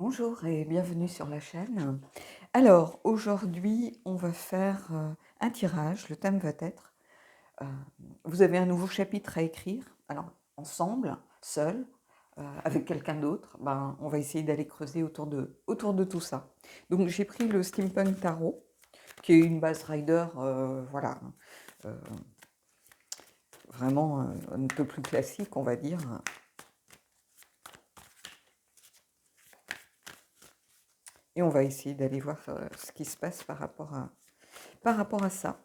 Bonjour et bienvenue sur la chaîne. Alors, aujourd'hui, on va faire un tirage. Le thème va être, euh, vous avez un nouveau chapitre à écrire. Alors, ensemble, seul, avec quelqu'un d'autre, on va essayer d'aller creuser autour de tout ça. Donc, j'ai pris le Steampunk Tarot, qui est une base rider, voilà, euh, vraiment un peu plus classique, on va dire. Et on va essayer d'aller voir ce qui se passe par rapport à ça.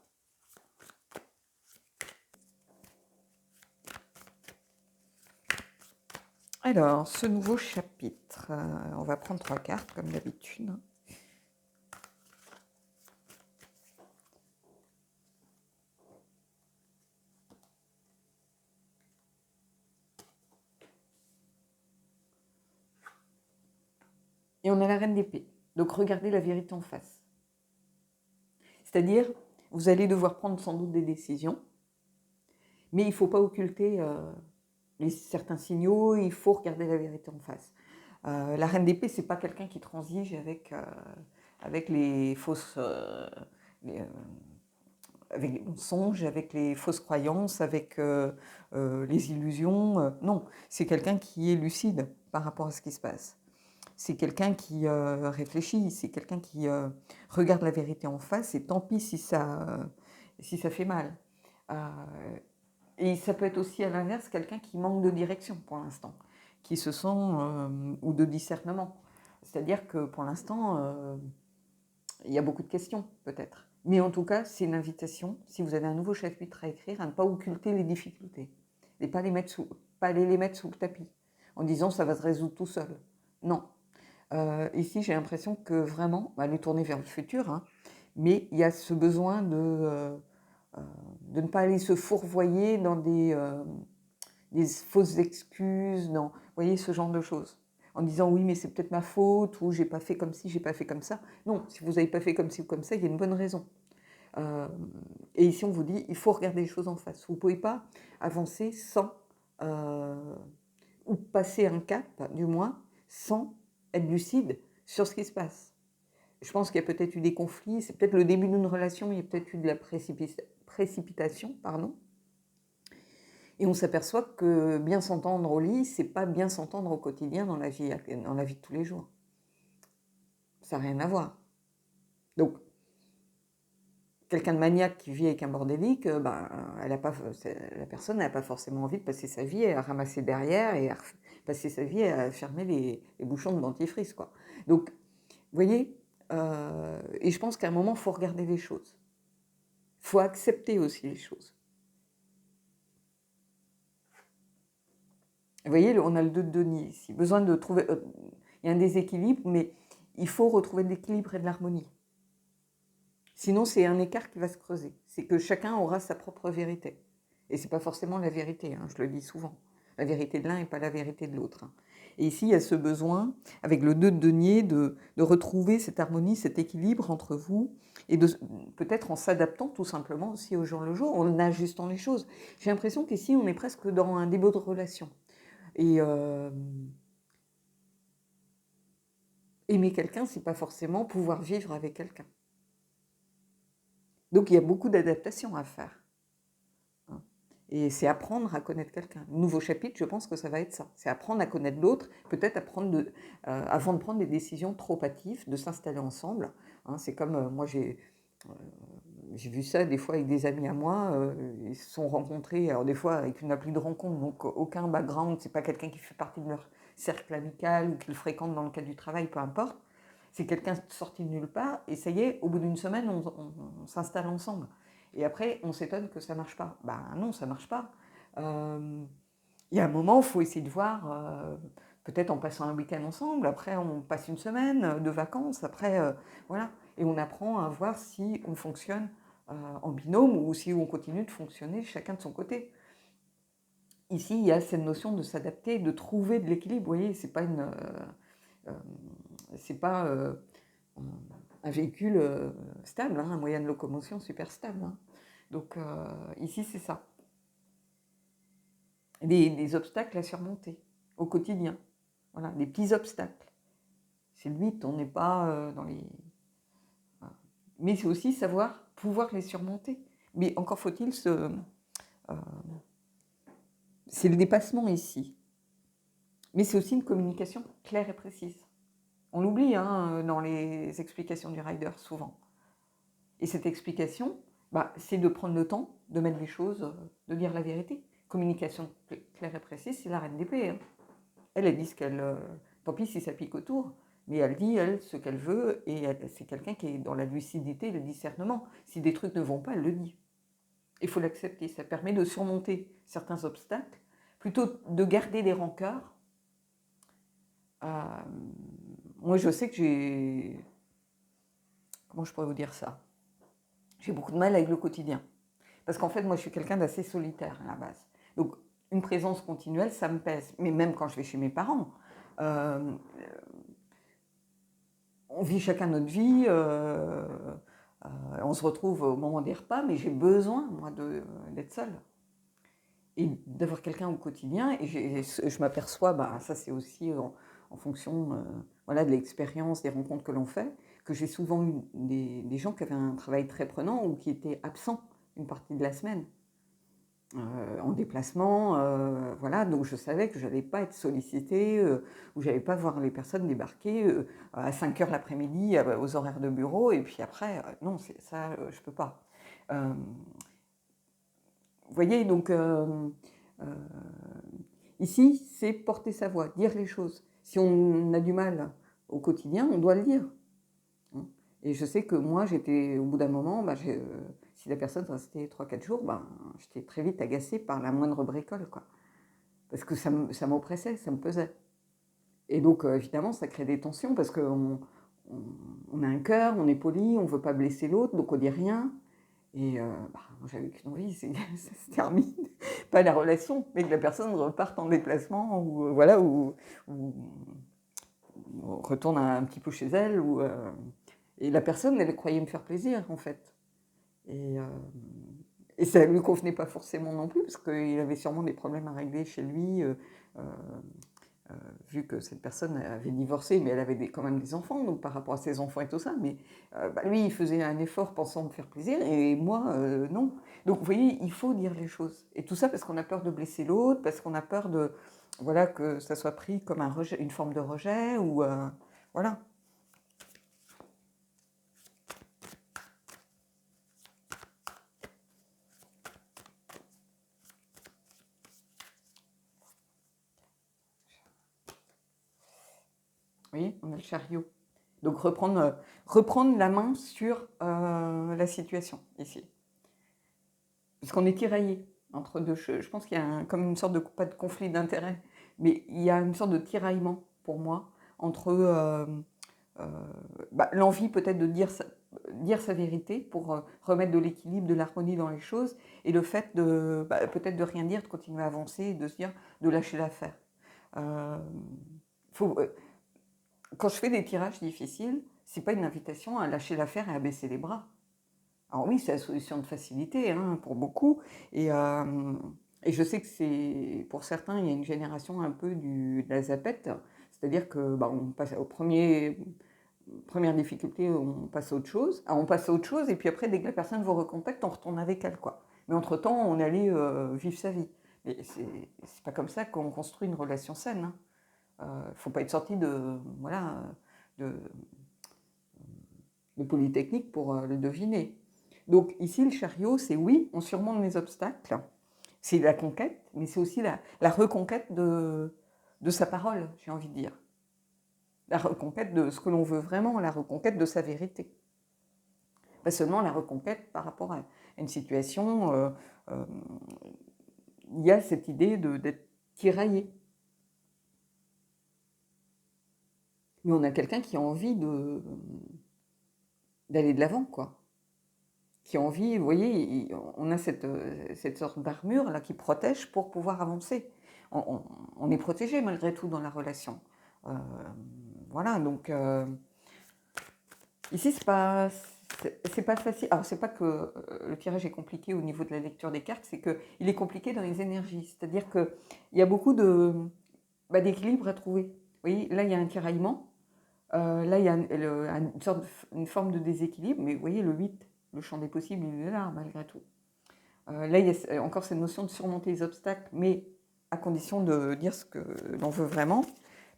Alors, ce nouveau chapitre, on va prendre 3 cartes comme d'habitude. Et on a la reine d'épée. Donc regardez la vérité en face. C'est-à-dire, vous allez devoir prendre sans doute des décisions, mais il ne faut pas occulter certains signaux, il faut regarder la vérité en face. La reine d'épée, c'est pas quelqu'un qui transige avec les fausses... avec les mensonges, avec les fausses croyances, avec les illusions. Non, c'est quelqu'un qui est lucide par rapport à ce qui se passe. C'est quelqu'un qui réfléchit, c'est quelqu'un qui regarde la vérité en face et tant pis si ça fait mal. Euh, et ça peut être aussi à l'inverse quelqu'un qui manque de direction pour l'instant, qui se sent, ou de discernement. C'est-à-dire que pour l'instant, il y a beaucoup de questions peut-être. Mais en tout cas, c'est une invitation, si vous avez un nouveau chapitre à écrire, à ne pas occulter les difficultés. Et pas aller les mettre sous le tapis, en disant ça va se résoudre tout seul. Non, ici, j'ai l'impression que vraiment, elle est tournée vers le futur, hein, mais il y a ce besoin de ne pas aller se fourvoyer dans des fausses excuses, vous voyez, ce genre de choses. En disant oui, mais c'est peut-être ma faute, ou j'ai pas fait comme ci, j'ai pas fait comme ça. Non, si vous n'avez pas fait comme ci ou comme ça, il y a une bonne raison. Euh, et ici, on vous dit, il faut regarder les choses en face. Vous ne pouvez pas avancer sans, ou passer un cap, du moins, sans être lucide sur ce qui se passe. Je pense qu'il y a peut-être eu des conflits, c'est peut-être le début d'une relation, il y a peut-être eu de la précipitation, pardon. Et on s'aperçoit que bien s'entendre au lit, c'est pas bien s'entendre au quotidien dans la vie de tous les jours. Ça n'a rien à voir. Donc, quelqu'un de maniaque qui vit avec un bordélique, la personne n'a pas forcément envie de passer sa vie à ramasser derrière et à passer sa vie à fermer les bouchons de dentifrice, quoi. Donc, vous voyez, et je pense qu'à un moment, il faut regarder les choses. Il faut accepter aussi les choses. Vous voyez, on a le 2 de denier ici. Besoin de trouver... il y a un déséquilibre, mais il faut retrouver de l'équilibre et de l'harmonie. Sinon, c'est un écart qui va se creuser. C'est que chacun aura sa propre vérité. Et ce n'est pas forcément la vérité, hein, je le dis souvent. La vérité de l'un n'est pas la vérité de l'autre. Hein. Et ici, il y a ce besoin, avec le 2 de denier, de retrouver cette harmonie, cet équilibre entre vous, et peut-être en s'adaptant tout simplement aussi au jour le jour, en ajustant les choses. J'ai l'impression qu'ici, on est presque dans un début de relation. Et aimer quelqu'un, c'est pas forcément pouvoir vivre avec quelqu'un. Donc il y a beaucoup d'adaptations à faire. Hein. Et c'est apprendre à connaître quelqu'un. Nouveau chapitre, je pense que ça va être ça. C'est apprendre à connaître l'autre, peut-être avant de prendre des décisions trop hâtives, de s'installer ensemble. Hein, c'est comme moi j'ai vu ça des fois avec des amis à moi, ils se sont rencontrés, alors des fois avec une appli de rencontre, donc aucun background, c'est pas quelqu'un qui fait partie de leur cercle amical ou qu'ils fréquentent dans le cadre du travail, peu importe. C'est quelqu'un sorti de nulle part, et ça y est, au bout d'une semaine, on s'installe ensemble. Et après, on s'étonne que ça marche pas. Ben non, ça marche pas. Il y a un moment, il faut essayer de voir, peut-être en passant un week-end ensemble, après on passe une semaine de vacances, après, voilà. Et on apprend à voir si on fonctionne en binôme ou si on continue de fonctionner chacun de son côté. Ici, il y a cette notion de s'adapter, de trouver de l'équilibre. Vous voyez, c'est pas un véhicule stable, hein, un moyen de locomotion super stable. Hein. Donc ici, c'est ça. Des obstacles à surmonter au quotidien. Voilà, des petits obstacles. Ces limites, on n'est pas dans les... Mais c'est aussi savoir pouvoir les surmonter. Mais encore faut-il se... c'est le dépassement ici. Mais c'est aussi une communication claire et précise. On l'oublie hein, dans les explications du rider, souvent. Et cette explication, c'est de prendre le temps de mettre les choses, de dire la vérité. Communication claire et précise, c'est la reine d'épée. Hein. Elle dit ce qu'elle... tant pis si ça pique autour, mais elle dit, elle, ce qu'elle veut, et c'est quelqu'un qui est dans la lucidité, le discernement. Si des trucs ne vont pas, elle le dit. Il faut l'accepter, ça permet de surmonter certains obstacles, plutôt de garder des rancœurs. Moi, je sais que j'ai... Comment je pourrais vous dire ça? J'ai beaucoup de mal avec le quotidien. Parce qu'en fait, moi, je suis quelqu'un d'assez solitaire à la base. Donc, une présence continuelle, ça me pèse. Mais même quand je vais chez mes parents, on vit chacun notre vie, on se retrouve au moment des repas, mais j'ai besoin, moi, d'être seule. Et d'avoir quelqu'un au quotidien. Et je m'aperçois, ça c'est aussi en fonction voilà, de l'expérience, des rencontres que l'on fait, que j'ai souvent eu des gens qui avaient un travail très prenant ou qui étaient absents une partie de la semaine. En déplacement, voilà, donc je savais que je n'allais pas être sollicitée, ou je n'allais pas voir les personnes débarquer à 5 heures l'après-midi aux horaires de bureau, et puis après, non, ça, je ne peux pas. Vous voyez, donc ici, c'est porter sa voix, dire les choses. Si on a du mal au quotidien, on doit le dire. Et je sais que moi, j'étais, au bout d'un moment, si la personne restait 3-4 jours, j'étais très vite agacée par la moindre bricole, quoi. Parce que ça m'oppressait, ça me pesait. Et donc, évidemment, ça crée des tensions, parce qu'on a un cœur, on est poli, on ne veut pas blesser l'autre, donc on dit rien. Et j'avais qu'une envie, c'est que ça se termine. Pas la relation, mais que la personne reparte en déplacement, ou voilà, ou retourne un petit peu chez elle, et la personne, elle croyait me faire plaisir, en fait. Et ça ne lui convenait pas forcément non plus, parce qu'il avait sûrement des problèmes à régler chez lui, vu que cette personne avait divorcé, mais elle avait quand même des enfants, donc par rapport à ses enfants et tout ça. Mais lui, il faisait un effort pensant me faire plaisir, et moi, non. Donc, vous voyez, il faut dire les choses. Et tout ça parce qu'on a peur de blesser l'autre, parce qu'on a peur de, voilà, que ça soit pris comme un rejet, une forme de rejet, ou voilà. Vous voyez, on a le chariot. Donc reprendre la main sur la situation, ici. Puisqu'on est tiraillé entre deux choses. Je pense qu'il y a comme une sorte de, pas de conflit d'intérêts, mais il y a une sorte de tiraillement, pour moi, entre l'envie peut-être de dire sa vérité pour remettre de l'équilibre, de l'harmonie dans les choses, et le fait de peut-être de rien dire, de continuer à avancer, de se dire de lâcher l'affaire. Quand je fais des tirages difficiles, c'est pas une invitation à lâcher l'affaire et à baisser les bras. Alors oui, c'est la solution de facilité hein, pour beaucoup. Et je sais que pour certains, il y a une génération un peu de la zapette. C'est-à-dire que on passe première difficulté, on passe à autre chose. Alors, on passe à autre chose et puis après, dès que la personne vous recontacte, on retourne avec elle, quoi. Mais entre-temps, on allait vivre sa vie. Mais c'est pas comme ça qu'on construit une relation saine. Il ne faut pas être sorti de Polytechnique pour le deviner. Donc ici, le chariot, c'est oui, on surmonte les obstacles, c'est la conquête, mais c'est aussi la reconquête de sa parole, j'ai envie de dire. La reconquête de ce que l'on veut vraiment, la reconquête de sa vérité. Pas seulement la reconquête par rapport à une situation, il y a cette idée d'être tiraillé. Mais on a quelqu'un qui a envie d'aller de l'avant, quoi. Qui a envie, vous voyez, on a cette sorte d'armure là qui protège pour pouvoir avancer. On est protégé malgré tout dans la relation. Voilà, donc ici c'est pas facile. Alors c'est pas que le tirage est compliqué au niveau de la lecture des cartes, c'est qu'il est compliqué dans les énergies. C'est-à-dire qu'il y a beaucoup d'équilibre à trouver. Vous voyez, là il y a un tiraillement. Là, il y a une forme de déséquilibre, mais vous voyez, le 8, le champ des possibles, il est là, malgré tout. Là, il y a encore cette notion de surmonter les obstacles, mais à condition de dire ce que l'on veut vraiment.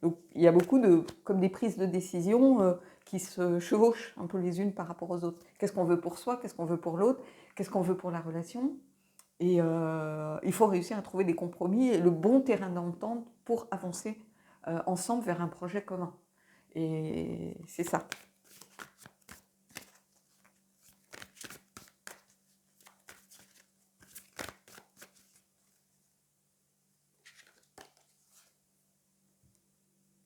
Donc, il y a beaucoup comme des prises de décision qui se chevauchent un peu les unes par rapport aux autres. Qu'est-ce qu'on veut pour soi? Qu'est-ce qu'on veut pour l'autre? Qu'est-ce qu'on veut pour la relation? Et il faut réussir à trouver des compromis et le bon terrain d'entente pour avancer ensemble vers un projet commun. Et c'est ça.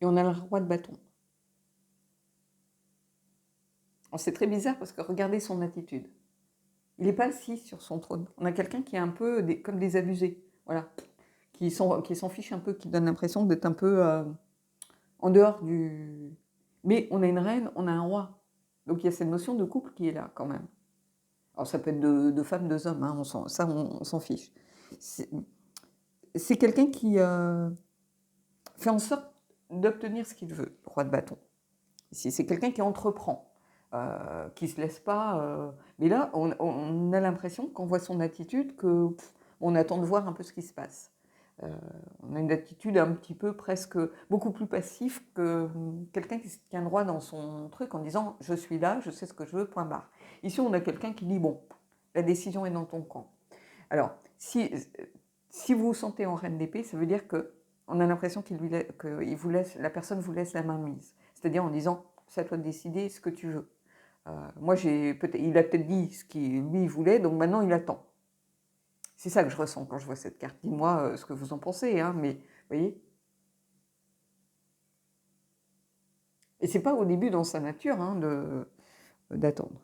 Et on a le roi de bâton. C'est très bizarre parce que regardez son attitude. Il n'est pas assis sur son trône. On a quelqu'un qui est un peu comme des abusés, voilà, qui s'en fiche un peu, qui donne l'impression d'être un peu en dehors du... Mais on a une reine, on a un roi. Donc il y a cette notion de couple qui est là quand même. Alors ça peut être deux femmes, deux hommes, hein, on s'en fiche. C'est quelqu'un qui fait en sorte d'obtenir ce qu'il veut, le roi de bâton. C'est quelqu'un qui entreprend. Qui ne se laisse pas... Mais là, on a l'impression, quand on voit son attitude, qu'on attend de voir un peu ce qui se passe. On a une attitude un petit peu presque beaucoup plus passif que quelqu'un qui se tient droit dans son truc en disant « je suis là, je sais ce que je veux, point barre ». Ici, on a quelqu'un qui dit « bon, la décision est dans ton camp ». Alors, si vous vous sentez en reine d'épée, ça veut dire qu'on a l'impression la personne vous laisse la main mise. C'est-à-dire en disant « c'est à toi de décider ce que tu veux ». Il a peut-être dit ce qu'il lui voulait, donc maintenant il attend. C'est ça que je ressens quand je vois cette carte. Dis-moi ce que vous en pensez, hein, mais vous voyez. Et c'est pas au début dans sa nature hein, d'attendre.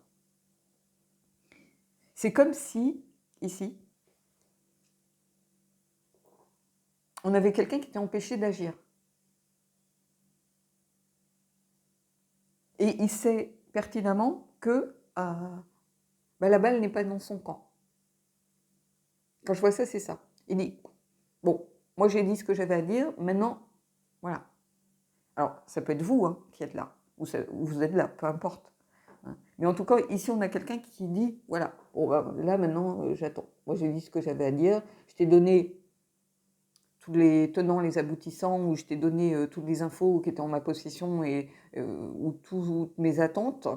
C'est comme si, ici, on avait quelqu'un qui était empêché d'agir. Et il sait pertinemment que la balle n'est pas dans son camp. Quand je vois ça, c'est ça. Il dit, bon, moi j'ai dit ce que j'avais à dire, maintenant, voilà. Alors, ça peut être vous hein, qui êtes là, ou vous êtes là, peu importe. Mais en tout cas, ici, on a quelqu'un qui dit, voilà, bon, là maintenant, j'attends. Moi j'ai dit ce que j'avais à dire, je t'ai donné tous les tenants, les aboutissants, où je t'ai donné toutes les infos qui étaient en ma possession et ou toutes mes attentes.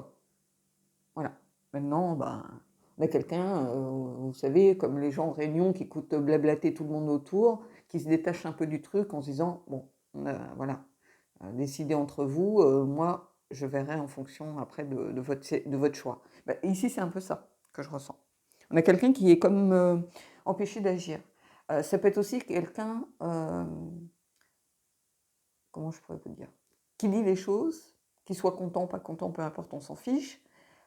Voilà. Maintenant, on a quelqu'un, vous savez, comme les gens en réunion qui écoutent blablater tout le monde autour, qui se détache un peu du truc en se disant, bon, voilà, décidez entre vous, moi, je verrai en fonction après de votre choix. Ici, c'est un peu ça que je ressens. On a quelqu'un qui est comme empêché d'agir. Ça peut être aussi quelqu'un, comment je pourrais vous dire, qui dit les choses, qui soit content, pas content, peu importe, on s'en fiche,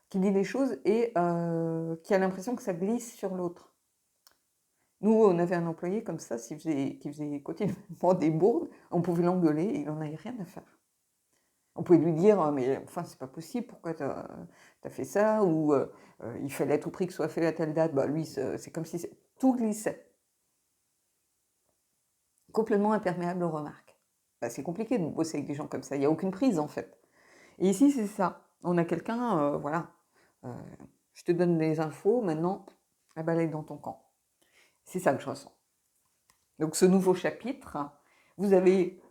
qui dit les choses et qui a l'impression que ça glisse sur l'autre. Nous, on avait un employé comme ça, qui faisait continuellement des bourdes, on pouvait l'engueuler et il n'en avait rien à faire. On pouvait lui dire, mais enfin, c'est pas possible, pourquoi tu as fait ça, ou il fallait à tout prix que ce soit fait à telle date. Lui, c'est comme si tout glissait. Complètement imperméable aux remarques. C'est compliqué de bosser avec des gens comme ça, il n'y a aucune prise en fait. Et ici, c'est ça. On a quelqu'un, voilà, je te donne des infos, maintenant, la balle est dans ton camp. C'est ça que je ressens. Donc ce nouveau chapitre, vous avez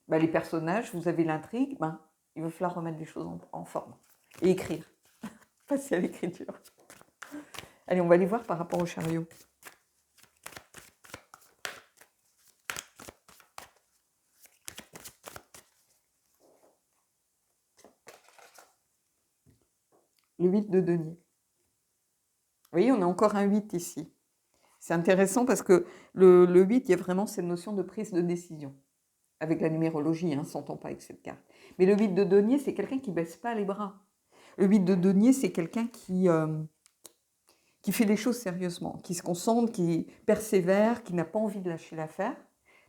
les personnages, vous avez l'intrigue, il va falloir remettre les choses en forme et écrire, passer à l'écriture. Allez, on va aller voir par rapport au chariot. Le 8 de denier. Vous voyez, on a encore un 8 ici. C'est intéressant parce que le 8, il y a vraiment cette notion de prise de décision. Avec la numérologie, hein, s'entend pas avec cette carte. Mais le 8 de denier, c'est quelqu'un qui ne baisse pas les bras. Le 8 de denier, c'est quelqu'un qui fait les choses sérieusement, qui se concentre, qui persévère, qui n'a pas envie de lâcher l'affaire.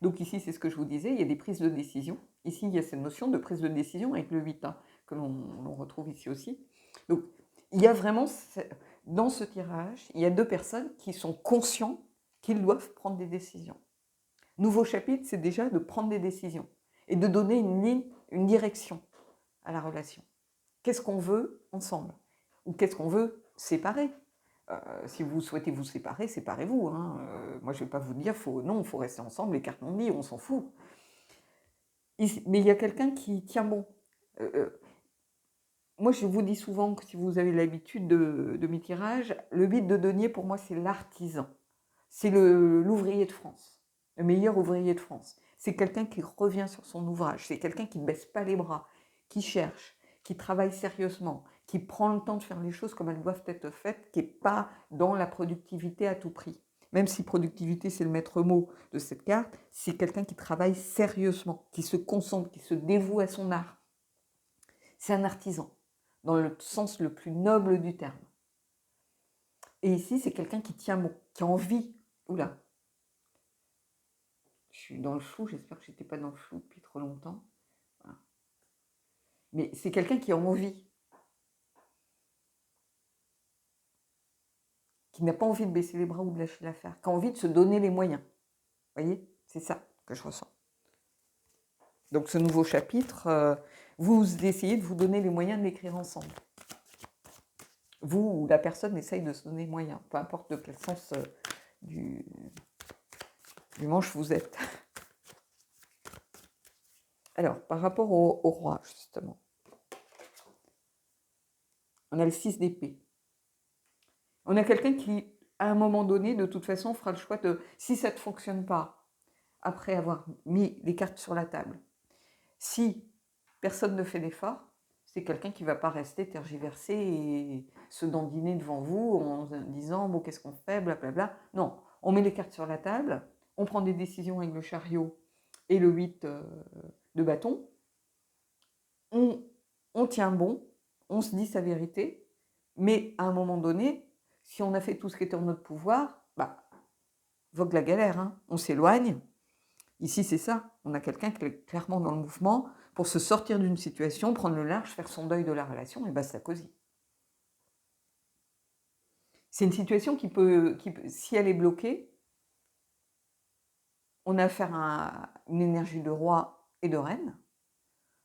Donc ici, c'est ce que je vous disais, il y a des prises de décision. Ici, il y a cette notion de prise de décision avec le 8, hein, que l'on retrouve ici aussi. Donc, il y a vraiment, dans ce tirage, il y a deux personnes qui sont conscients qu'ils doivent prendre des décisions. Nouveau chapitre, c'est déjà de prendre des décisions et de donner une ligne, une direction. à la relation. Qu'est-ce qu'on veut ensemble? Ou qu'est-ce qu'on veut séparer? Si vous souhaitez vous séparer, séparez-vous. Hein. Moi, je ne vais pas vous dire, non, il faut rester ensemble, les cartes non liées, on s'en fout. Mais il y a quelqu'un qui tient bon. Moi, je vous dis souvent que si vous avez l'habitude de mes tirages, le 8 de denier, pour moi, c'est l'artisan. C'est l'ouvrier de France, le meilleur ouvrier de France. C'est quelqu'un qui revient sur son ouvrage, c'est quelqu'un qui ne baisse pas les bras, qui cherche, qui travaille sérieusement, qui prend le temps de faire les choses comme elles doivent être faites, qui n'est pas dans la productivité à tout prix. Même si productivité, c'est le maître mot de cette carte, c'est quelqu'un qui travaille sérieusement, qui se concentre, qui se dévoue à son art. C'est un artisan, dans le sens le plus noble du terme. Et ici, c'est quelqu'un qui tient bon, qui a envie. Oula, je suis dans le flou, j'espère que je n'étais pas dans le flou depuis trop longtemps. Voilà. Mais c'est quelqu'un qui a envie, qui n'a pas envie de baisser les bras ou de lâcher l'affaire, qui a envie de se donner les moyens. Vous voyez, c'est ça que je ressens. Donc ce nouveau chapitre, vous essayez de vous donner les moyens de l'écrire ensemble. Vous ou la personne essaye de se donner les moyens, peu importe de quel sens du manche vous êtes. Alors, par rapport au roi, justement, on a le 6 d'épée. On a quelqu'un qui, à un moment donné, de toute façon, fera le choix de, si ça ne fonctionne pas, après avoir mis les cartes sur la table, si personne ne fait d'effort, c'est quelqu'un qui ne va pas rester tergiversé et se dandiner devant vous en disant, bon, qu'est-ce qu'on fait, blablabla. Non, on met les cartes sur la table, on prend des décisions avec le chariot et le 8 de bâton, on tient bon, on se dit sa vérité, mais à un moment donné, si on a fait tout ce qui était en notre pouvoir, vogue la galère, hein. On s'éloigne. Ici, c'est ça. On a quelqu'un qui est clairement dans le mouvement pour se sortir d'une situation, prendre le large, faire son deuil de la relation, et basta cosy. C'est une situation qui peut, si elle est bloquée, on a affaire à une énergie de roi et de reine.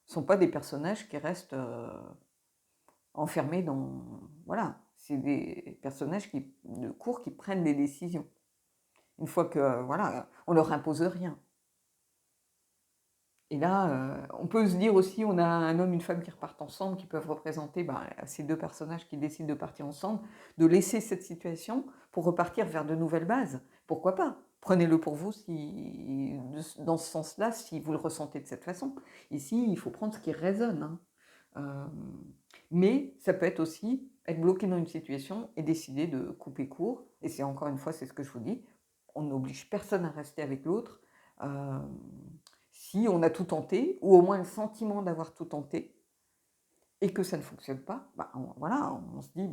Ce ne sont pas des personnages qui restent enfermés dans... Voilà, c'est des personnages de cour qui prennent des décisions. Une fois que, voilà, on leur impose rien. Et là, on peut se dire aussi, on a un homme et une femme qui repartent ensemble, qui peuvent représenter ces deux personnages qui décident de partir ensemble, de laisser cette situation pour repartir vers de nouvelles bases. Pourquoi pas? Prenez-le pour vous dans ce sens-là, si vous le ressentez de cette façon. Ici, il faut prendre ce qui résonne. Hein. Mais ça peut être aussi être bloqué dans une situation et décider de couper court. Et c'est encore une fois, c'est ce que je vous dis, on n'oblige personne à rester avec l'autre. Si on a tout tenté, ou au moins le sentiment d'avoir tout tenté, et que ça ne fonctionne pas, on se dit,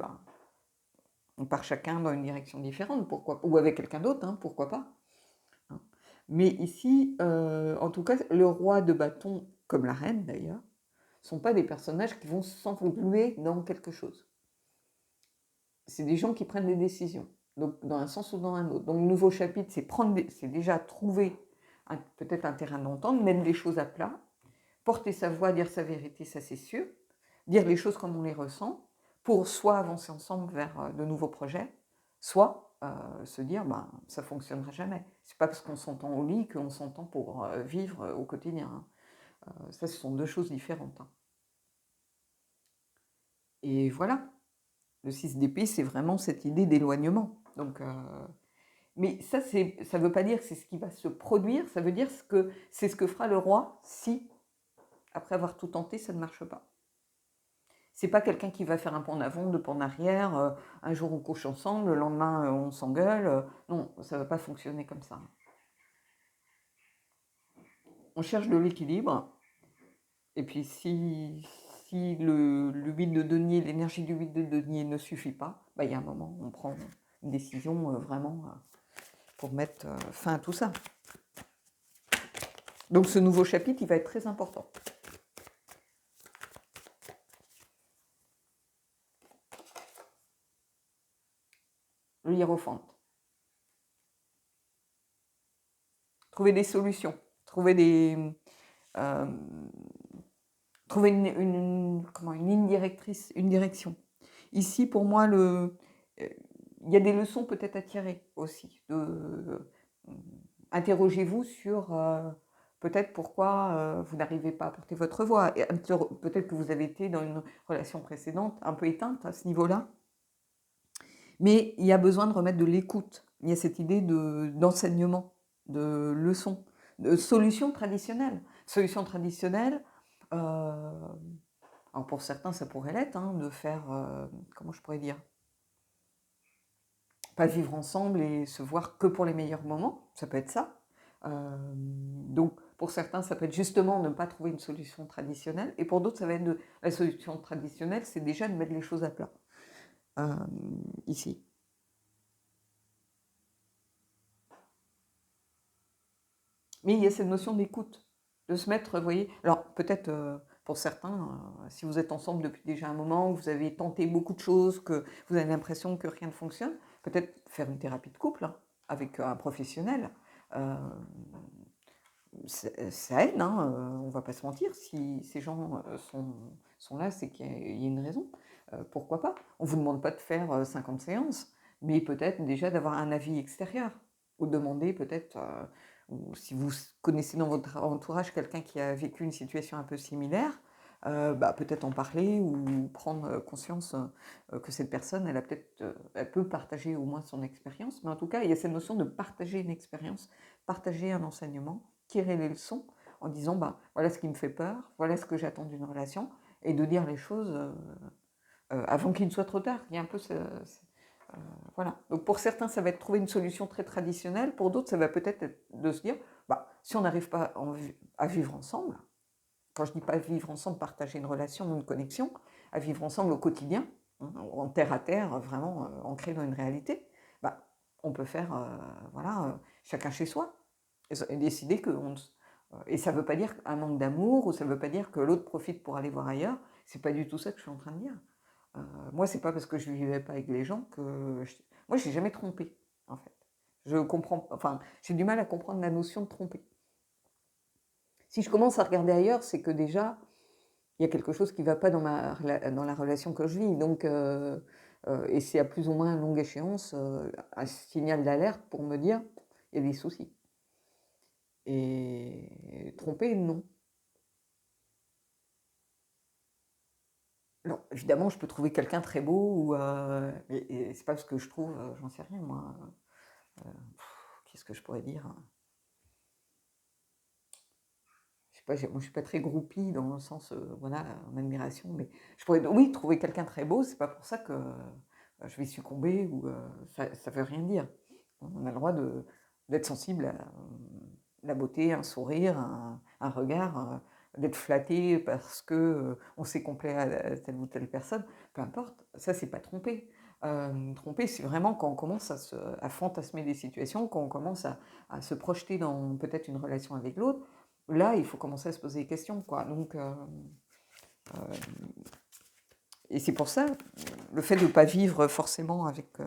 on part chacun dans une direction différente, ou avec quelqu'un d'autre, hein, pourquoi pas. Hein. Mais ici, en tout cas, le roi de bâton, comme la reine d'ailleurs, ne sont pas des personnages qui vont s'engluer dans quelque chose. C'est des gens qui prennent des décisions, donc dans un sens ou dans un autre. Donc le nouveau chapitre, c'est déjà trouver peut-être un terrain d'entente, mettre les choses à plat, porter sa voix, dire sa vérité, ça c'est sûr, dire les choses comme on les ressent, pour soit avancer ensemble vers de nouveaux projets, soit se dire ça ne fonctionnera jamais. C'est pas parce qu'on s'entend au lit qu'on s'entend pour vivre au quotidien. Hein. Ça, ce sont deux choses différentes. Hein. Et voilà, le 6 d'épée, c'est vraiment cette idée d'éloignement. Donc, mais ça ne veut pas dire que c'est ce qui va se produire, ça veut dire que c'est ce que fera le roi si, après avoir tout tenté, ça ne marche pas. C'est pas quelqu'un qui va faire un pas en avant, deux pas en arrière, un jour on couche ensemble, le lendemain on s'engueule. Non, ça ne va pas fonctionner comme ça. On cherche de l'équilibre, et puis si le 8 de denier, l'énergie du 8 de denier ne suffit pas, il y a un moment, on prend une décision vraiment pour mettre fin à tout ça. Donc ce nouveau chapitre, il va être très important. Le hiérophante. Trouver des solutions, trouver trouver une ligne directrice, une direction. Ici, pour moi, il y a des leçons peut-être à tirer aussi. Interrogez-vous sur peut-être pourquoi vous n'arrivez pas à porter votre voix. Peut-être que vous avez été dans une relation précédente un peu éteinte à ce niveau-là. Mais il y a besoin de remettre de l'écoute. Il y a cette idée d'enseignement, de leçon, de solution traditionnelle. Solution traditionnelle, alors pour certains ça pourrait l'être, hein, de faire, comment je pourrais dire, pas vivre ensemble et se voir que pour les meilleurs moments, ça peut être ça. Donc pour certains ça peut être justement ne pas trouver une solution traditionnelle, et pour d'autres ça va être la solution traditionnelle, c'est déjà de mettre les choses à plat, ici. Mais il y a cette notion d'écoute, de se mettre, vous voyez, alors peut-être pour certains, si vous êtes ensemble depuis déjà un moment, vous avez tenté beaucoup de choses, que vous avez l'impression que rien ne fonctionne, peut-être faire une thérapie de couple, hein, avec un professionnel, ça aide, hein, on ne va pas se mentir, si ces gens sont là, c'est qu'il y a une raison, pourquoi pas. On ne vous demande pas de faire 50 séances, mais peut-être déjà d'avoir un avis extérieur, ou demander peut-être, ou si vous connaissez dans votre entourage quelqu'un qui a vécu une situation un peu similaire, peut-être en parler ou prendre conscience que cette personne, elle peut partager au moins son expérience, mais en tout cas, il y a cette notion de partager une expérience, partager un enseignement, tirer les leçons en disant voilà ce qui me fait peur, voilà ce que j'attends d'une relation, et de dire les choses avant qu'il ne soit trop tard. Il y a un peu voilà. Donc pour certains, ça va être trouver une solution très traditionnelle, pour d'autres, ça va peut-être être de se dire si on n'arrive pas à vivre ensemble, quand je dis pas vivre ensemble, partager une relation ou une connexion, à vivre ensemble au quotidien, hein, en terre à terre, vraiment ancré dans une réalité, on peut faire chacun chez soi et décider que et ça ne veut pas dire un manque d'amour, ou ça ne veut pas dire que l'autre profite pour aller voir ailleurs. C'est pas du tout ça que je suis en train de dire. Moi, c'est pas parce que je ne vivais pas avec les gens que moi, je n'ai jamais trompé, en fait. J'ai du mal à comprendre la notion de tromper. Si je commence à regarder ailleurs, c'est que déjà, il y a quelque chose qui ne va pas dans la relation que je vis. Donc, et c'est à plus ou moins longue échéance un signal d'alerte pour me dire il y a des soucis. Et tromper, non. Alors, évidemment, je peux trouver quelqu'un très beau, et c'est pas ce que je trouve, j'en sais rien, moi. Qu'est-ce que je pourrais dire? Je sais pas, moi je suis pas très groupie dans le sens, voilà, en admiration, mais je pourrais, oui, trouver quelqu'un très beau, c'est pas pour ça que je vais succomber, ou ça veut rien dire. On a le droit d'être sensible à la beauté, un sourire, un regard, d'être flatté parce que on s'est complaît à telle ou telle personne, peu importe, ça c'est pas tromper. Tromper, c'est vraiment quand on commence à fantasmer des situations, quand on commence à se projeter dans peut-être une relation avec l'autre. Là, il faut commencer à se poser des questions, quoi. Donc, et c'est pour ça, le fait de ne pas vivre forcément avec,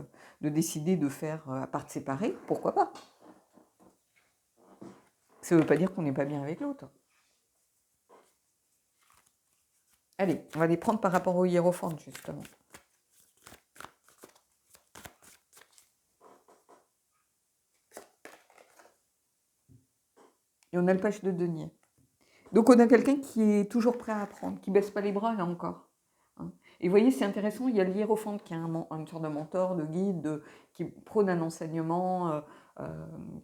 de décider de faire à part séparés, pourquoi pas? Ça ne veut pas dire qu'on n'est pas bien avec l'autre. Allez, on va les prendre par rapport au hiérophante, justement. Et on a le page de denier. Donc on a quelqu'un qui est toujours prêt à apprendre, qui ne baisse pas les bras, là encore. Hein. Et vous voyez, c'est intéressant, il y a le hiérophante qui est une sorte de mentor, de guide, qui prône un enseignement,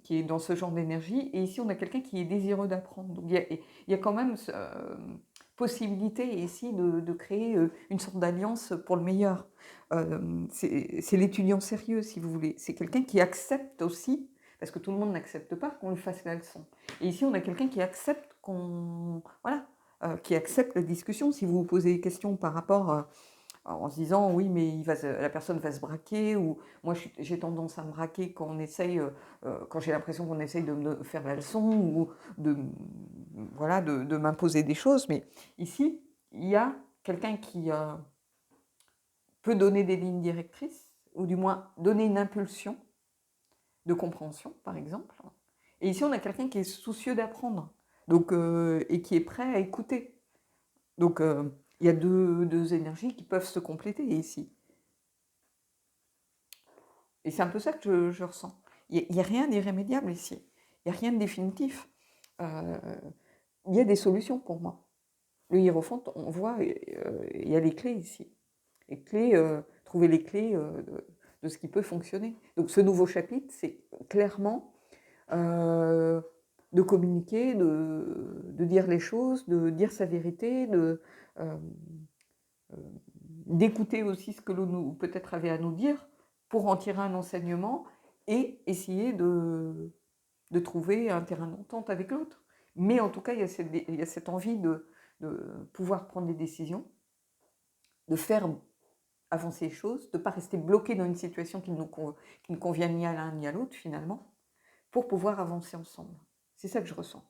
qui est dans ce genre d'énergie. Et ici, on a quelqu'un qui est désireux d'apprendre. Donc il y a quand même possibilité ici de créer une sorte d'alliance pour le meilleur. C'est l'étudiant sérieux, si vous voulez. C'est quelqu'un qui accepte aussi, parce que tout le monde n'accepte pas qu'on lui fasse la leçon. Et ici, on a quelqu'un qui accepte qui accepte la discussion. Si vous vous posez des questions par rapport en se disant oui, mais la personne va se braquer, ou moi j'ai tendance à me braquer quand on essaye, quand j'ai l'impression qu'on essaye de me faire la leçon, ou de m'imposer des choses. Mais ici, il y a quelqu'un qui peut donner des lignes directrices, ou du moins donner une impulsion de compréhension, par exemple. Et ici, on a quelqu'un qui est soucieux d'apprendre, donc, et qui est prêt à écouter. Donc, il y a deux énergies qui peuvent se compléter ici. Et c'est un peu ça que je ressens. Il n'y a rien d'irrémédiable ici. Il n'y a rien de définitif. Il y a des solutions pour moi. Le hiérophante, on voit, il y a les clés ici. Les clés, trouver les clés de ce qui peut fonctionner. Donc ce nouveau chapitre, c'est clairement de communiquer, de dire les choses, de dire sa vérité, d'écouter aussi ce que l'on peut-être avait à nous dire pour en tirer un enseignement et essayer de trouver un terrain d'entente avec l'autre. Mais en tout cas, il y a cette envie de pouvoir prendre des décisions, de faire avancer les choses, de ne pas rester bloqué dans une situation qui ne convient ni à l'un ni à l'autre finalement, pour pouvoir avancer ensemble. C'est ça que je ressens.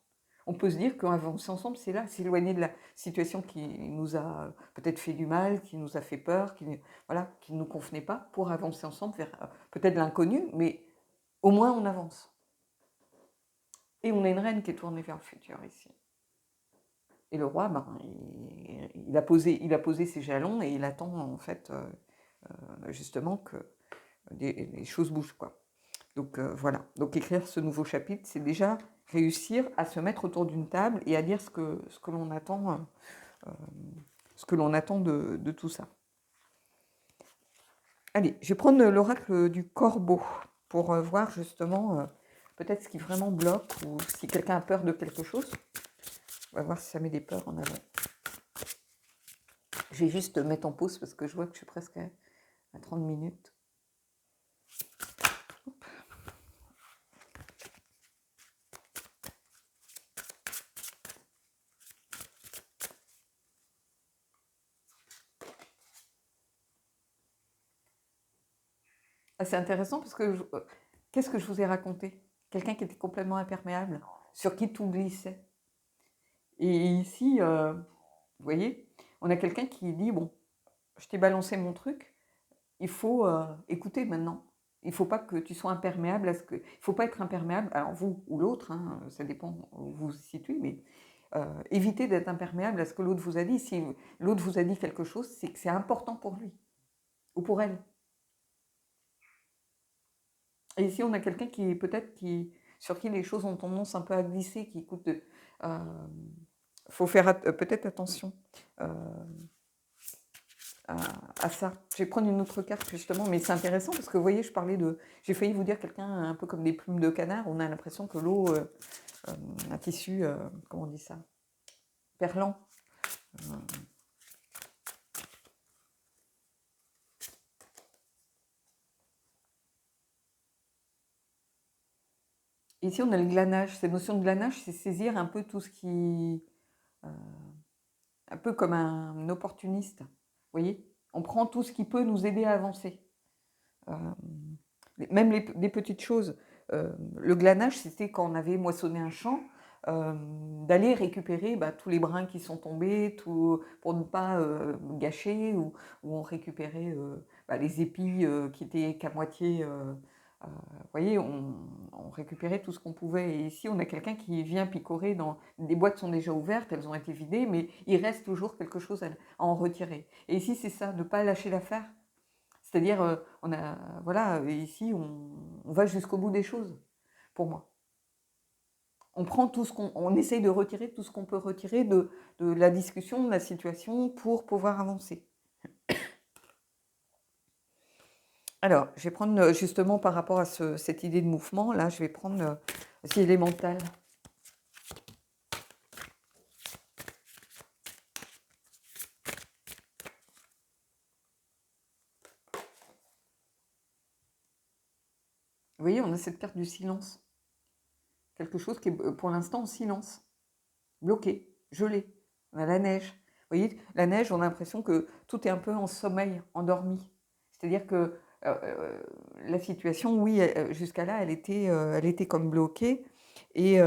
On peut se dire qu'avancer ensemble, c'est là, s'éloigner de la situation qui nous a peut-être fait du mal, qui nous a fait peur, qui ne nous convenait pas, pour avancer ensemble vers peut-être l'inconnu, mais au moins on avance. Et on a une reine qui est tournée vers le futur ici. Et le roi, il a posé ses jalons et il attend en fait justement que les choses bougent, quoi. Donc voilà. Donc écrire ce nouveau chapitre, c'est déjà réussir à se mettre autour d'une table et à dire ce que l'on attend, de tout ça. Allez, je vais prendre l'oracle du corbeau pour voir justement peut-être ce qui vraiment bloque ou si quelqu'un a peur de quelque chose. On va voir si ça met des peurs en avant. Je vais juste mettre en pause parce que je vois que je suis presque à 30 minutes. Hop. Ah, c'est intéressant parce que qu'est-ce que je vous ai raconté? Quelqu'un qui était complètement imperméable, sur qui tout glissait. Et ici, vous voyez, on a quelqu'un qui dit, bon, je t'ai balancé mon truc, il faut écouter maintenant. Il ne faut pas que tu sois imperméable à ce que... Il ne faut pas être imperméable, alors vous ou l'autre, hein, ça dépend où vous vous situez, mais évitez d'être imperméable à ce que l'autre vous a dit. Si l'autre vous a dit quelque chose, c'est que c'est important pour lui ou pour elle. Et ici, on a quelqu'un qui peut-être sur qui les choses ont tendance un peu à glisser, qui écoute... faut faire peut-être attention à ça. Je vais prendre une autre carte justement, mais c'est intéressant parce que vous voyez, j'ai failli vous dire quelqu'un un peu comme des plumes de canard. On a l'impression que l'eau, un tissu, comment on dit ça, perlant. Ici, on a le glanage. Cette notion de glanage, c'est saisir un peu tout ce qui, un peu comme un opportuniste. Vous voyez, on prend tout ce qui peut nous aider à avancer. Même des petites choses. Le glanage, c'était quand on avait moissonné un champ, d'aller récupérer tous les brins qui sont tombés pour ne pas gâcher, ou on récupérait les épis qui étaient qu'à moitié... vous voyez, on récupérait tout ce qu'on pouvait. Et ici, on a quelqu'un qui vient picorer dans... Des boîtes sont déjà ouvertes, elles ont été vidées, mais il reste toujours quelque chose à en retirer. Et ici, c'est ça, ne pas lâcher l'affaire. C'est-à-dire, voilà, ici, on va jusqu'au bout des choses, pour moi. On prend on essaye de retirer tout ce qu'on peut retirer de la discussion, de la situation, pour pouvoir avancer. Alors, je vais prendre justement par rapport à cette idée de mouvement, là, je vais prendre aussi élémental. Vous voyez, on a cette carte du silence. Quelque chose qui est pour l'instant en silence, bloqué, gelé. On a la neige. Vous voyez, la neige, on a l'impression que tout est un peu en sommeil, endormi. C'est-à-dire que la situation, oui, jusqu'à là, elle était comme bloquée. Et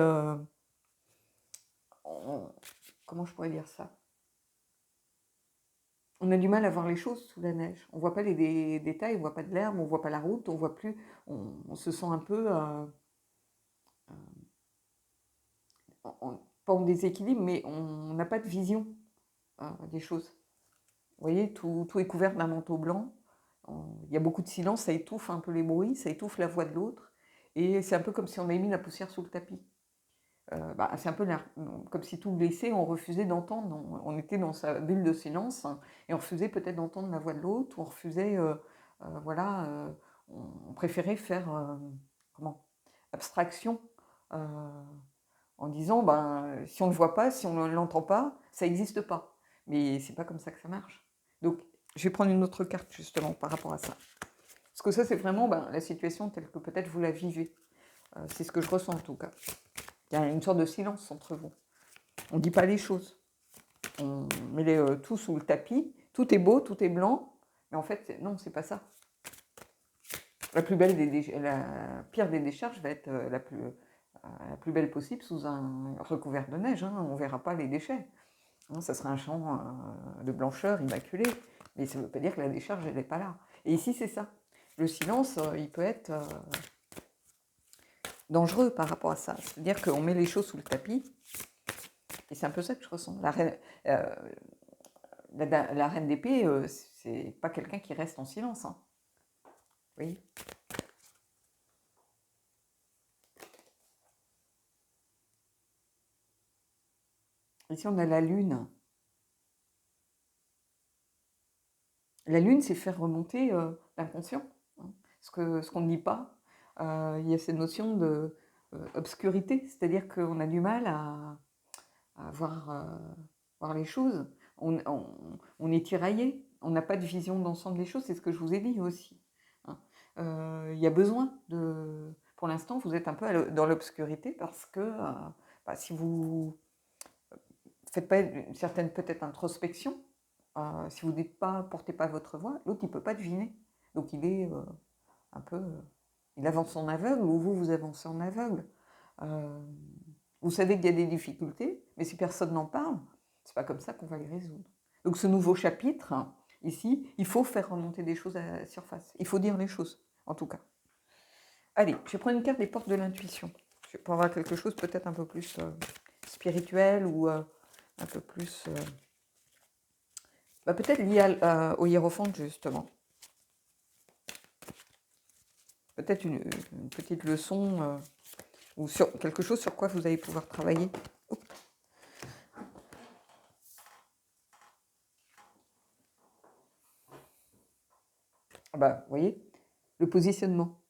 comment je pourrais dire ça? On a du mal à voir les choses sous la neige. On ne voit pas les détails, on ne voit pas de l'herbe, on ne voit pas la route, on voit plus. On se sent un peu pas en déséquilibre, mais on n'a pas de vision. des choses. Vous voyez, tout est couvert d'un manteau blanc. Il y a beaucoup de silence, ça étouffe un peu les bruits, ça étouffe la voix de l'autre. Et c'est un peu comme si on avait mis la poussière sous le tapis. C'est un peu comme si tout blessé, on refusait d'entendre. On était dans sa bulle de silence, hein, et on refusait peut-être d'entendre la voix de l'autre, ou on refusait, voilà, on préférait faire, comment, abstraction, en disant, si on ne voit pas, si on ne l'entend pas, ça n'existe pas. Mais c'est pas comme ça que ça marche. Donc, je vais prendre une autre carte justement par rapport à ça. Parce que ça, c'est vraiment la situation telle que peut-être vous la vivez. C'est ce que je ressens en tout cas. Il y a une sorte de silence entre vous. On ne dit pas les choses. On met tout sous le tapis. Tout est beau, tout est blanc. Mais en fait, non, c'est pas ça. La pire des décharges va être la plus belle possible sous un recouvert de neige. Hein. On ne verra pas les déchets. Hein, ça sera un champ de blancheur immaculé. Mais ça ne veut pas dire que la décharge, elle n'est pas là. Et ici, c'est ça. Le silence, il peut être dangereux par rapport à ça. C'est-à-dire qu'on met les choses sous le tapis. Et c'est un peu ça que je ressens. La reine d'épée, c'est pas quelqu'un qui reste en silence. Hein. Oui. Ici, on a la lune. La lune, c'est faire remonter l'inconscient. Hein. Ce qu'on ne dit pas. Il y a cette notion d'obscurité, c'est-à-dire qu'on a du mal à voir les choses. On est tiraillé, on n'a pas de vision d'ensemble des choses, c'est ce que je vous ai dit aussi. Hein. Il y a besoin de... Pour l'instant, vous êtes un peu dans l'obscurité parce que si vous ne faites pas une certaine peut-être introspection, si vous ne portez pas votre voix, l'autre il ne peut pas deviner. Donc il est un peu... il avance en aveugle ou vous avancez en aveugle. Vous savez qu'il y a des difficultés, mais si personne n'en parle, c'est pas comme ça qu'on va les résoudre. Donc ce nouveau chapitre, ici, il faut faire remonter des choses à la surface. Il faut dire les choses, en tout cas. Allez, je vais prendre une carte des portes de l'intuition. Pour avoir quelque chose peut-être un peu plus spirituel ou un peu plus... peut-être lié au hiérophante, justement. Peut-être une petite leçon ou sur quelque chose sur quoi vous allez pouvoir travailler. Oups. Vous voyez, le positionnement.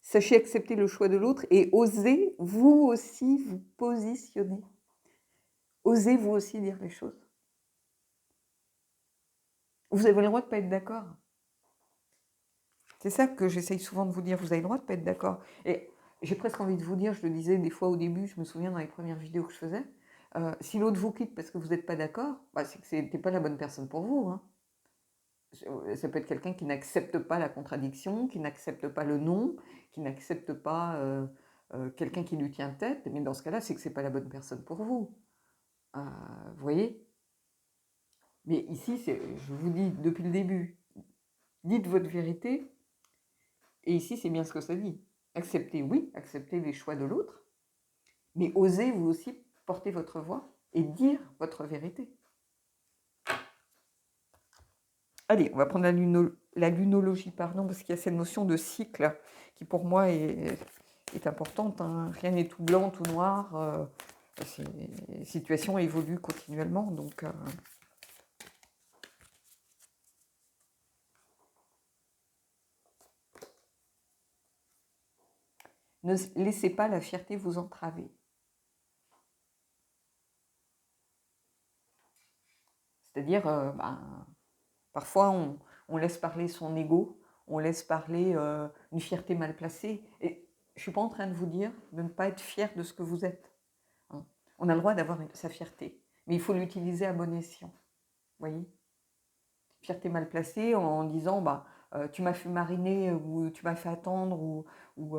Sachez accepter le choix de l'autre et osez vous aussi vous positionner. Osez vous aussi dire les choses. Vous avez le droit de ne pas être d'accord. C'est ça que j'essaye souvent de vous dire. Vous avez le droit de ne pas être d'accord. Et j'ai presque envie de vous dire, je le disais des fois au début, je me souviens dans les premières vidéos que je faisais, si l'autre vous quitte parce que vous n'êtes pas d'accord, c'est que ce n'était pas la bonne personne pour vous. Hein. Ça peut être quelqu'un qui n'accepte pas la contradiction, qui n'accepte pas le non, qui n'accepte pas quelqu'un qui lui tient tête, mais dans ce cas-là, c'est que ce n'est pas la bonne personne pour vous. Vous voyez? Mais ici, je vous dis depuis le début, dites votre vérité, et ici, c'est bien ce que ça dit. Acceptez, oui, acceptez les choix de l'autre, mais osez vous aussi porter votre voix et dire votre vérité. Allez, on va prendre la lunologie, parce qu'il y a cette notion de cycle qui pour moi est importante. Hein. Rien n'est tout blanc, tout noir. Les situations évoluent continuellement. Donc, ne laissez pas la fierté vous entraver. C'est-à-dire, parfois, on laisse parler son ego, on laisse parler une fierté mal placée. Et je ne suis pas en train de vous dire de ne pas être fier de ce que vous êtes. Hein. On a le droit d'avoir sa fierté, mais il faut l'utiliser à bon escient. Vous voyez ? Fierté mal placée en disant tu m'as fait mariner ou tu m'as fait attendre ou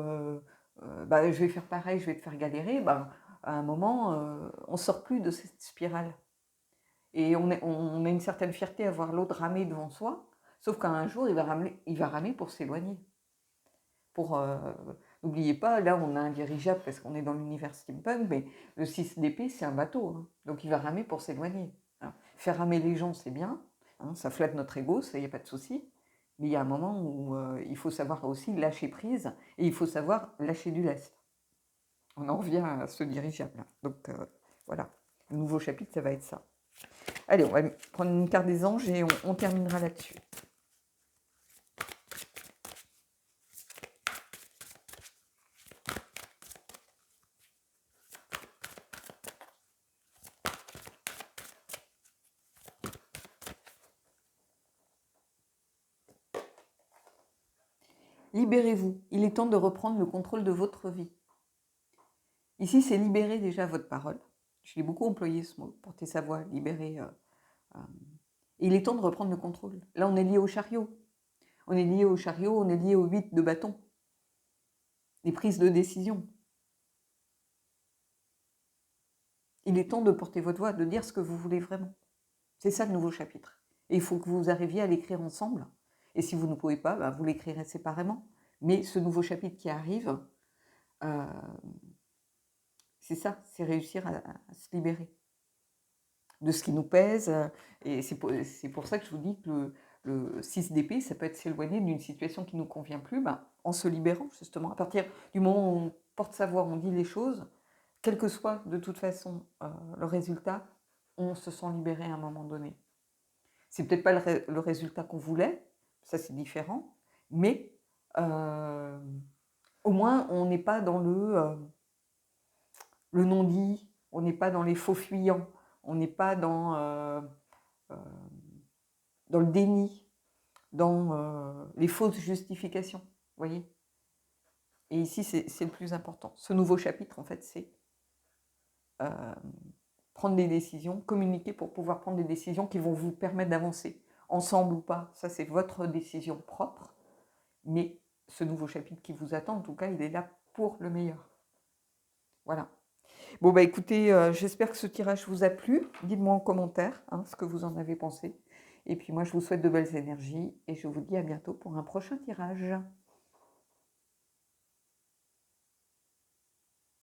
je vais faire pareil, je vais te faire galérer. À un moment, on ne sort plus de cette spirale. Et on a une certaine fierté à voir l'autre ramer devant soi, sauf qu'un jour, il va ramer pour s'éloigner. N'oubliez pas, là, on a un dirigeable parce qu'on est dans l'univers steampunk, mais le 6 d'épée, c'est un bateau. Hein, donc, il va ramer pour s'éloigner. Hein. Faire ramer les gens, c'est bien, hein, ça flatte notre ego, ça, il n'y a pas de souci. Mais il y a un moment où il faut savoir aussi lâcher prise et il faut savoir lâcher du lest. On en revient à ce dirigeable. Donc voilà, le nouveau chapitre, ça va être ça. Allez, on va prendre une carte des anges et on terminera là-dessus. Libérez-vous. Il est temps de reprendre le contrôle de votre vie. Ici, c'est libérer déjà votre parole. Je l'ai beaucoup employé ce mot, porter sa voix, libérer. Il est temps de reprendre le contrôle. Là, on est lié au chariot. On est lié au chariot, on est lié au 8 de bâton. Les prises de décision. Il est temps de porter votre voix, de dire ce que vous voulez vraiment. C'est ça le nouveau chapitre. Et il faut que vous arriviez à l'écrire ensemble. Et si vous ne pouvez pas, bah, vous l'écrirez séparément. Mais ce nouveau chapitre qui arrive, c'est ça, c'est réussir à se libérer de ce qui nous pèse. Et c'est pour ça que je vous dis que le 6 d'épée, ça peut être s'éloigner d'une situation qui ne nous convient plus, bah, en se libérant justement. À partir du moment où on porte sa voix, on dit les choses, quel que soit de toute façon le résultat, on se sent libéré à un moment donné. C'est peut-être pas le résultat qu'on voulait, ça c'est différent, mais au moins on n'est pas dans le non-dit, on n'est pas dans les faux fuyants, on n'est pas dans le déni, dans les fausses justifications, vous voyez. Et ici, c'est le plus important. Ce nouveau chapitre, en fait, c'est prendre des décisions, communiquer pour pouvoir prendre des décisions qui vont vous permettre d'avancer. Ensemble ou pas, ça c'est votre décision propre, mais ce nouveau chapitre qui vous attend, en tout cas, il est là pour le meilleur. Voilà. Bon, bah écoutez, j'espère que ce tirage vous a plu. Dites-moi en commentaire ce que vous en avez pensé. Et puis moi, je vous souhaite de belles énergies et je vous dis à bientôt pour un prochain tirage.